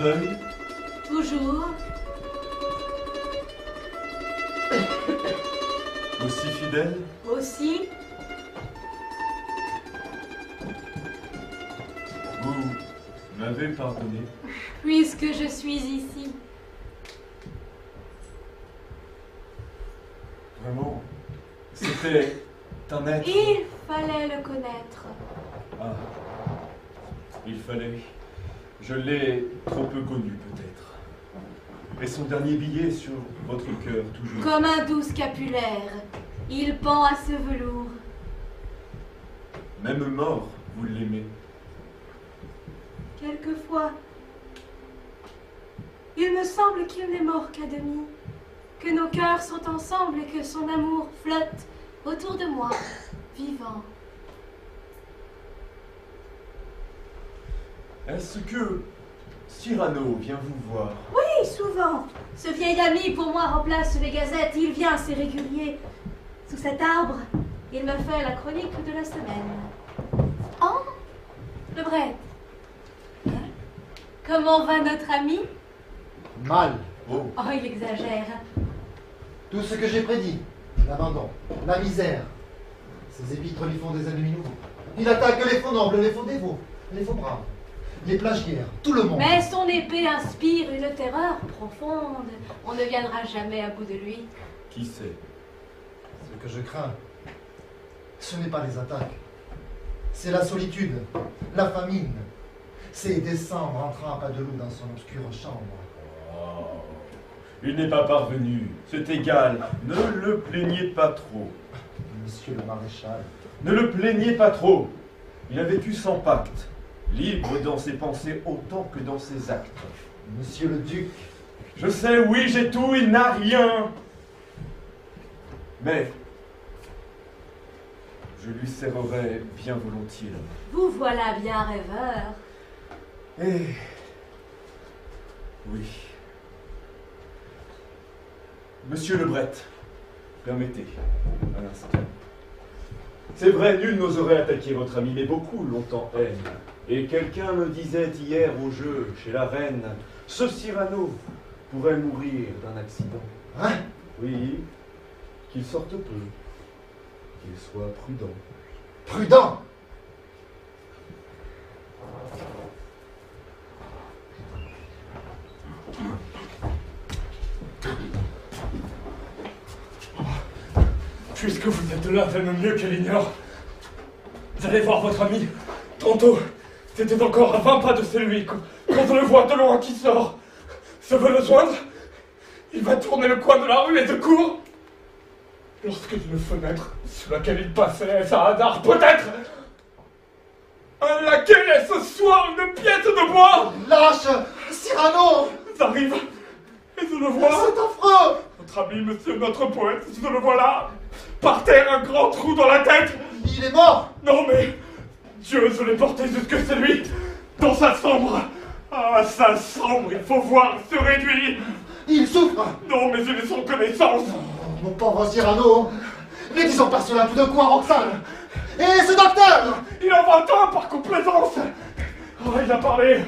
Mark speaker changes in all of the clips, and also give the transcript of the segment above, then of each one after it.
Speaker 1: deuil?
Speaker 2: Toujours.
Speaker 1: Aussi fidèle?
Speaker 2: Aussi.
Speaker 1: Vous m'avez pardonné?
Speaker 2: Puisque je suis ici.
Speaker 1: Vraiment, c'était un être...
Speaker 2: Il fallait le connaître.
Speaker 1: Ah, il fallait. Je l'ai trop peu connu, peut-être. Et son dernier billet sur votre cœur, toujours.
Speaker 2: Comme un doux scapulaire, il pend à ce velours.
Speaker 1: Même mort, vous l'aimez.
Speaker 2: Quelquefois, il me semble qu'il n'est mort qu'à demi, que nos cœurs sont ensemble et que son amour flotte autour de moi, vivant.
Speaker 1: Est-ce que Cyrano vient vous voir?
Speaker 2: Oui, souvent. Ce vieil ami pour moi remplace les gazettes. Il vient, c'est régulier. Sous cet arbre, il me fait la chronique de la semaine. Oh, le Bret. Hein? Comment va notre ami?
Speaker 3: Mal.
Speaker 1: Oh,
Speaker 2: Oh, il exagère.
Speaker 3: Tout ce que j'ai prédit. L'abandon, la misère. Ces épîtres lui font des ennemis nouveaux. Il attaque les faux nobles, les faux dévots, les faux braves, les plagiaires, tout le monde.
Speaker 2: Mais son épée inspire une terreur profonde. On ne viendra jamais à bout de lui.
Speaker 1: qui sait?
Speaker 3: Ce que je crains, ce n'est pas les attaques. C'est la solitude, la famine. C'est décembre entrant à pas de loup dans son obscure chambre.
Speaker 1: Oh, il n'est pas parvenu, c'est égal. Ne le plaignez pas trop.
Speaker 3: Monsieur le maréchal.
Speaker 1: Ne le plaignez pas trop. Il a vécu sans pacte, libre dans ses pensées autant que dans ses actes.
Speaker 3: Monsieur le duc.
Speaker 1: Je sais, oui, j'ai tout, il n'a rien. Mais je lui serrerai bien volontiers.
Speaker 2: Vous voilà bien rêveur.
Speaker 1: Eh oui. Monsieur le Bret, permettez un instant. C'est vrai, nul n'oserait attaquer votre ami, mais beaucoup longtemps haine. Et quelqu'un me disait hier au jeu, chez la reine, ce Cyrano pourrait mourir d'un accident.
Speaker 3: Hein?
Speaker 1: Oui, qu'il sorte peu, qu'il soit prudent.
Speaker 3: Prudent!
Speaker 4: Puisque vous êtes là, tellement mieux qu'elle ignore. Vous allez voir votre ami. Tantôt, c'était encore à 20 pas de celui quand on le voit de loin qui sort. Se veut le joindre. Il va tourner le coin de la rue et de court. Lorsque d'une fenêtre sur laquelle il passait, ça hasard peut-être. Un laquais laisse ce soir une pièce de bois.
Speaker 3: Lâche! Cyrano!
Speaker 4: J'arrive et je le vois.
Speaker 3: C'est affreux!
Speaker 4: Notre ami, monsieur, notre poète, je le vois là. Par terre, un grand trou dans la tête.
Speaker 3: Il est mort!
Speaker 4: Non mais, Dieu, je l'ai porté jusque chez lui, dans sa chambre. Ah, sa chambre, il faut voir, se réduit.
Speaker 3: Il souffre!
Speaker 4: Non, mais il est sans connaissance.
Speaker 3: Oh, mon pauvre Cyrano! Ne disons pas cela tout d'un coup à Roxane! Et ce docteur!
Speaker 4: Il en va un par complaisance. Oh, il a parlé.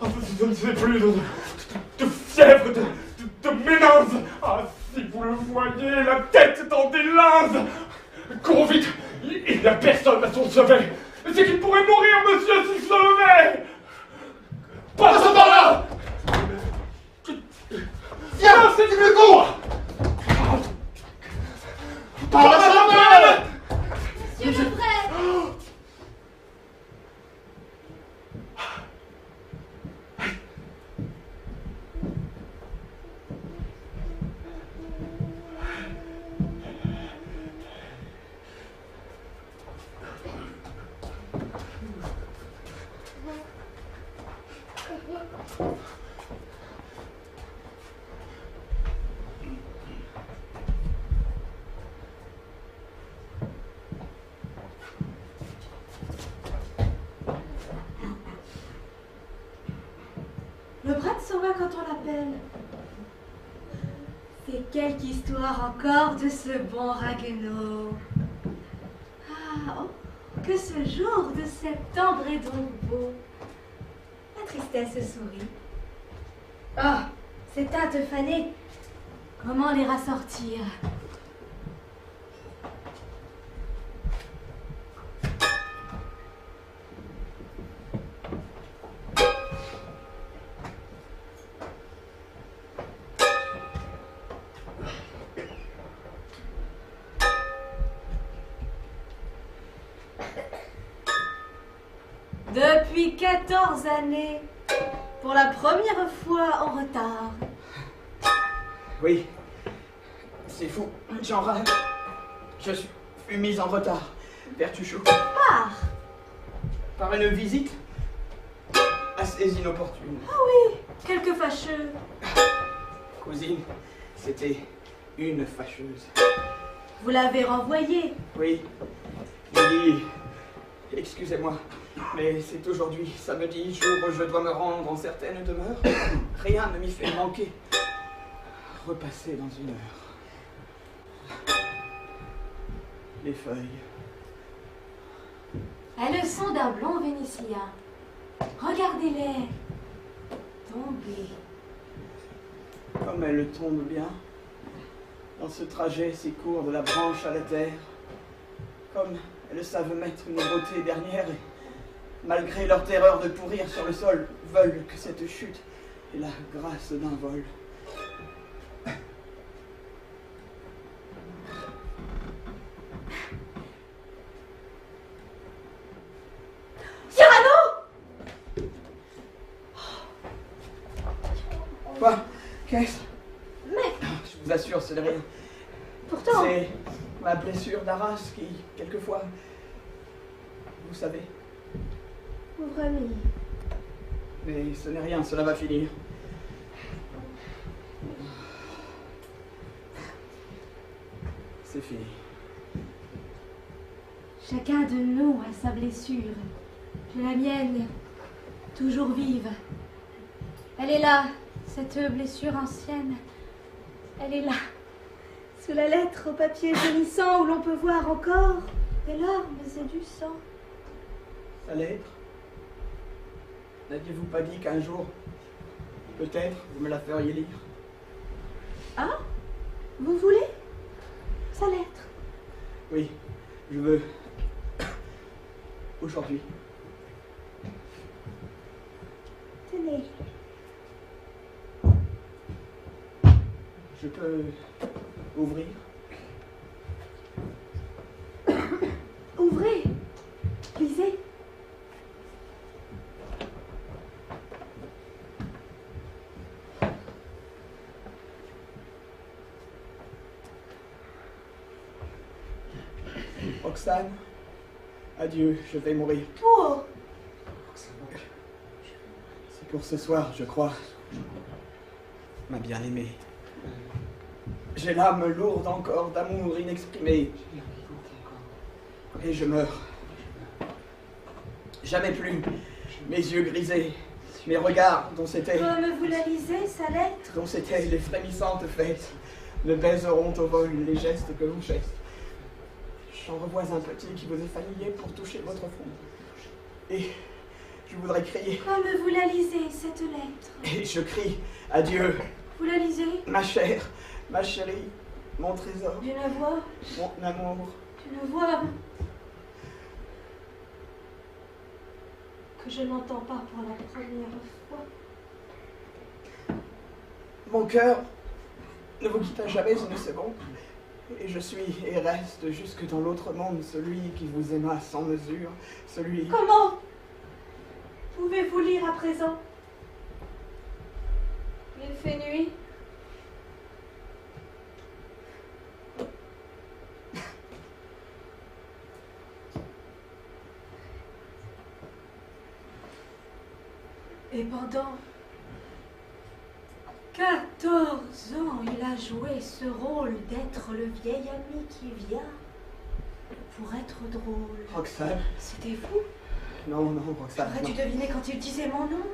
Speaker 4: Oh, je ne sais plus, de fièvre, de méninges. Ah, si vous le voyez, la tête dans des linges. Courons vite, il n'y a personne à son chevet. C'est qu'il pourrait mourir, monsieur, s'il se levait. Passe par là.
Speaker 3: Viens, c'est plus court! Par la chambre!
Speaker 2: Monsieur le Bret! Le Bret s'en va quand on l'appelle. C'est quelque histoire encore de ce bon Raguenaud. Ah, oh, que ce jour de septembre est donc beau. La tristesse sourit. Ah, ces teintes fanées. Comment les rassortir? Depuis 14 années, pour la première fois en retard.
Speaker 5: Oui, c'est fou, j'en rêve. Je suis mise en retard, Bertuccio. Par une visite assez inopportune.
Speaker 2: Ah oui, quelque fâcheux.
Speaker 5: Cousine, c'était une fâcheuse.
Speaker 2: Vous l'avez renvoyée.
Speaker 5: Oui, Lily, excusez-moi, mais c'est aujourd'hui, samedi, jour où je dois me rendre en certaines demeures. Rien ne m'y fait manquer. Repasser dans une heure. Les feuilles.
Speaker 2: Elles sont d'un blond vénitien. Regardez-les. Tomber.
Speaker 5: Comme elles tombent bien, dans ce trajet si court de la branche à la terre. Comme elles savent mettre une beauté dernière et, malgré leur terreur de pourrir sur le sol, veulent que cette chute ait la grâce d'un vol. Quoi? Qu'est-ce?
Speaker 2: Mais...
Speaker 5: Je vous assure, ce n'est rien.
Speaker 2: Pourtant...
Speaker 5: C'est ma blessure d'Arras qui, quelquefois... Vous savez.
Speaker 2: Pauvre ami.
Speaker 5: Mais ce n'est rien, cela va finir. C'est fini.
Speaker 2: Chacun de nous a sa blessure. J'ai la mienne, toujours vive. Elle est là, cette blessure ancienne. Elle est là, sous la lettre au papier jaunissant où l'on peut voir encore des larmes et du sang.
Speaker 5: Sa lettre? N'aviez-vous pas dit qu'un jour, peut-être, vous me la feriez lire?
Speaker 2: Ah? Vous voulez? Sa lettre?
Speaker 5: Oui, je veux. Aujourd'hui.
Speaker 2: Tenez.
Speaker 5: Je peux ouvrir?
Speaker 2: Ouvrez. Lisez.
Speaker 5: Roxane, adieu, je vais mourir.
Speaker 2: Oh!
Speaker 5: C'est pour ce soir, je crois. Ma bien-aimée. J'ai l'âme lourde encore d'amour inexprimé. Et je meurs. Jamais plus. Mes yeux grisés, mes regards dont c'était...
Speaker 2: Comme vous la lisez, sa lettre?
Speaker 5: Dont c'était les frémissantes fêtes, ne baiseront au vol les gestes que vous faites. J'en revois un petit qui vous est familier pour toucher votre front. Et je voudrais crier.
Speaker 2: Comme vous la lisez, cette lettre?
Speaker 5: Et je crie, adieu.
Speaker 2: Vous la lisez?
Speaker 5: Ma chère, ma chérie, mon trésor,
Speaker 2: D'une voix,
Speaker 5: mon amour.
Speaker 2: d'une voix que je n'entends pas pour la première fois.
Speaker 5: Mon cœur ne vous quitta jamais une seconde. Et je suis et reste jusque dans l'autre monde celui qui vous aima sans mesure, celui...
Speaker 2: Comment pouvez-vous lire à présent? Il fait nuit. Et pendant 14 ans, il a joué ce rôle d'être le vieil ami qui vient pour être drôle.
Speaker 5: Roxane?
Speaker 2: C'était vous?
Speaker 5: Non, non, Roxane,
Speaker 2: J'aurais dû
Speaker 5: non.
Speaker 2: deviner quand il disait mon nom.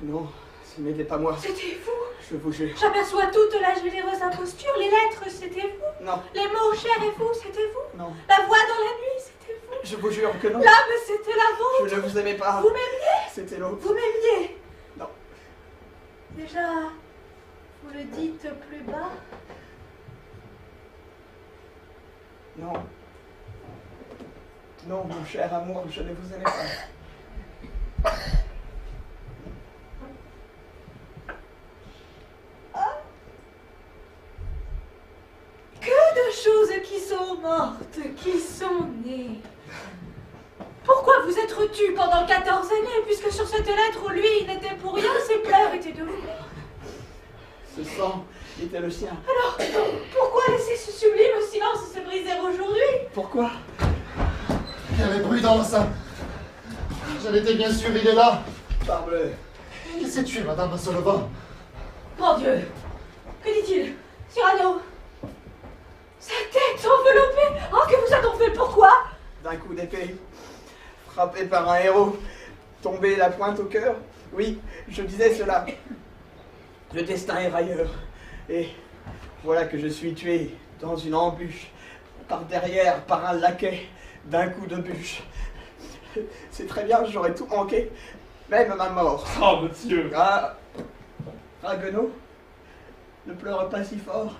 Speaker 5: Non, ce n'était pas moi.
Speaker 2: C'était vous?
Speaker 5: Je vous jure.
Speaker 2: J'aperçois toute la généreuse imposture. Les lettres, c'était vous?
Speaker 5: Non,
Speaker 2: Les mots chers et vous, c'était vous?
Speaker 5: non.
Speaker 2: La voix dans la nuit, c'était vous?
Speaker 5: Je vous jure que non.
Speaker 2: L'âme, c'était la vôtre?
Speaker 5: Je ne vous aimais pas.
Speaker 2: Vous m'aimiez?
Speaker 5: C'était l'autre.
Speaker 2: Vous m'aimiez? Déjà, vous le dites plus bas?
Speaker 5: Non. Non, mon cher amour, je ne vous aimais pas.
Speaker 2: Que de choses qui sont mortes, qui sont nées. Pourquoi vous être tu pendant 14 années, puisque sur cette lettre où lui il n'était pour rien, ses pleurs étaient de vous?
Speaker 5: Ce sang était le sien.
Speaker 2: Alors, pourquoi laisser ce sublime silence se briser aujourd'hui?
Speaker 5: Pourquoi?
Speaker 3: Il y avait prudence. J'en étais bien sûr, il est là.
Speaker 5: Parbleu.
Speaker 3: Il s'est tué, Madame Solova.
Speaker 2: Mon Dieu! Que dit-il? Cyrano? Sa tête enveloppée! Oh, que vous a-t-on fait? Pourquoi?
Speaker 5: D'un coup d'épée, frappé par un héros, tombé la pointe au cœur. Oui, je disais cela. Le destin est railleur. Et voilà que je suis tué dans une embûche, par derrière, par un laquais, d'un coup de bûche. C'est très bien, j'aurais tout manqué, même ma mort.
Speaker 4: Ah, monsieur!
Speaker 5: Ah, Raguenaud, ne pleure pas si fort.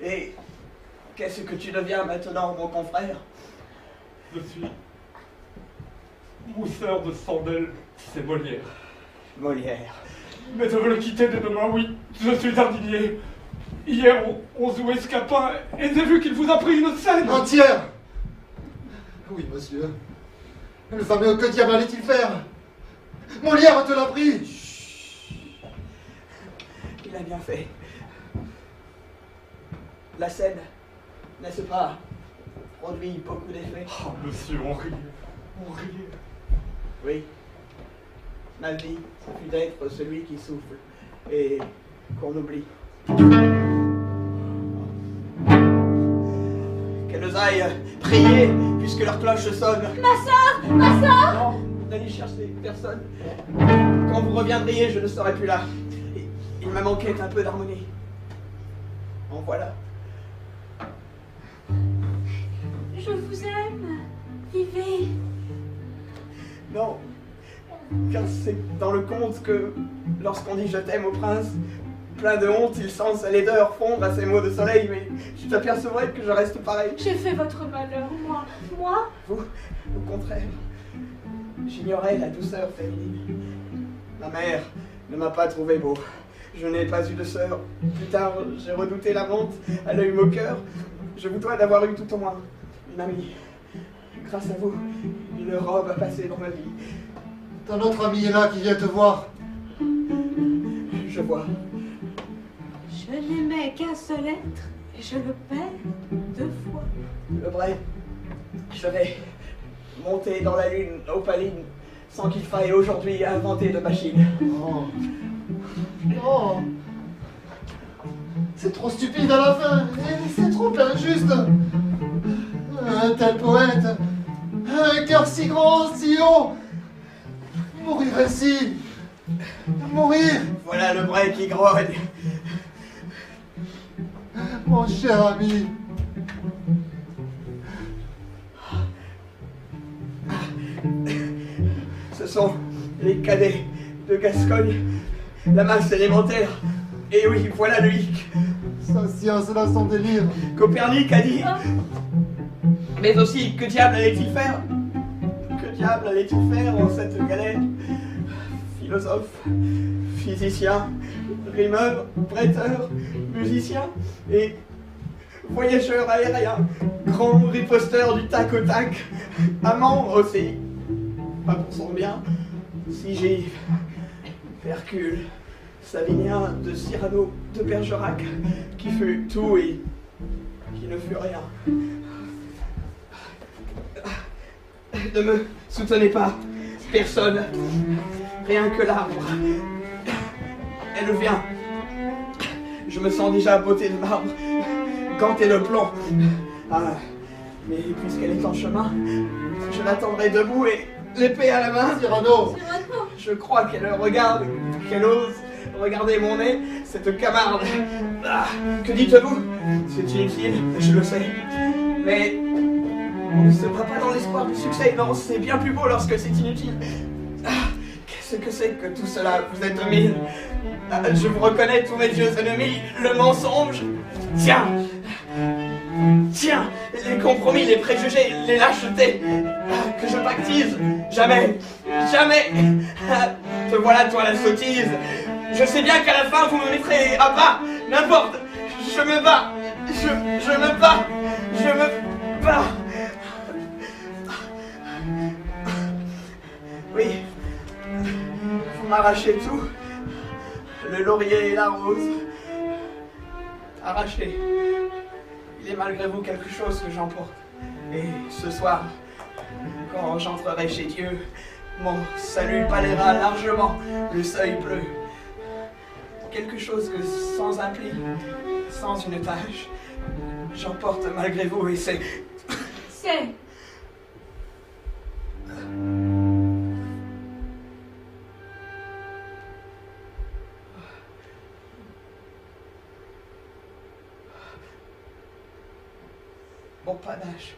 Speaker 5: Et qu'est-ce que tu deviens maintenant, mon confrère?
Speaker 4: Je suis mousseur de Sandel, c'est Molière.
Speaker 5: Molière.
Speaker 4: Mais je veux le quitter dès demain, oui, je suis indigné. Hier, on jouait Scapin et j'ai vu qu'il vous a pris une scène.
Speaker 3: Entière. Oui, monsieur. Le fameux que diable allait-il faire? Molière te l'a pris.
Speaker 5: Il a bien fait. La scène, n'est-ce pas, produit beaucoup d'effets?
Speaker 4: Ah, monsieur, on riait. On riait.
Speaker 5: Oui. Ma vie, ce fut d'être celui qui souffle et qu'on oublie. Qu'elles aillent prier puisque leur cloche sonne.
Speaker 2: Ma sœur!
Speaker 5: Non, n'allez chercher personne. Quand vous reviendriez, je ne serai plus là. Il me manquait un peu d'harmonie. En voilà.
Speaker 2: Je vous aime. Vivez.
Speaker 5: Non, car c'est dans le conte que, lorsqu'on dit je t'aime au prince, plein de honte, il sent sa laideur fondre à ses mots de soleil, mais tu t'apercevrais que je reste pareil.
Speaker 2: J'ai fait votre malheur, moi. Moi?
Speaker 5: Vous, au contraire, j'ignorais la douceur féminine. Ma mère ne m'a pas trouvé beau. Je n'ai pas eu de sœur. Plus tard, j'ai redouté la honte à l'œil moqueur. Je vous dois d'avoir eu tout au moins une amie. Grâce à vous, une robe a passé dans ma vie.
Speaker 3: Ton autre ami est là qui vient te voir.
Speaker 5: Je vois.
Speaker 2: Je n'aimais qu'un seul être et je le perds 2 fois.
Speaker 5: Le vrai, je vais monter dans la lune opaline sans qu'il faille aujourd'hui inventer de machine.
Speaker 3: Oh. Oh. C'est trop stupide à la fin. Et c'est trop injuste. Un tel poète, un cœur si grand, si haut. Mourir ainsi. Mourir.
Speaker 5: Voilà le vrai qui grogne.
Speaker 3: Mon cher ami.
Speaker 5: Ce sont les cadets de Gascogne, la masse élémentaire. Et oui, voilà le hic.
Speaker 3: Sa science là, son délire.
Speaker 5: Copernic a dit. Mais aussi, que diable allait-il faire? Que diable allait-il faire en cette galère? Philosophe, physicien, rimeur, prêteur, musicien et voyageur aérien, grand riposteur du tac au tac, amant aussi, pas pour son bien, Sigive, Hercule, Savinien de Cyrano de Bergerac, qui fut tout et qui ne fut rien. Ne me soutenez pas, personne, rien que l'arbre. Elle vient. Je me sens déjà beauté de marbre, ganté de plomb. Ah, mais puisqu'elle est en chemin, je l'attendrai debout et l'épée à la main.
Speaker 3: Cyrano.
Speaker 5: Je crois qu'elle regarde, qu'elle ose regarder mon nez, cette camarde. Ah, que dites-vous? C'est inutile, je le sais. Mais on ne se bat pas dans l'espoir du succès, non, c'est bien plus beau lorsque c'est inutile. Ah, ce que c'est que tout cela. Vous êtes 2000. Je vous reconnais, tous mes vieux ennemis. Le mensonge. Tiens, les compromis, les préjugés, les lâchetés. Que je pactise. Jamais. Te voilà, toi, la sottise. Je sais bien qu'à la fin, vous me mettrez à bas. N'importe. Je me bats. Je me bats. Oui. Vous m'arrachez tout. Le laurier et la rose. Arraché. Il est malgré vous quelque chose que j'emporte. Et ce soir, quand j'entrerai chez Dieu, mon salut palaiera largement le seuil bleu. Quelque chose que sans un pli, sans une tache, j'emporte malgré vous et c'est...
Speaker 2: C'est...
Speaker 5: Mon panache.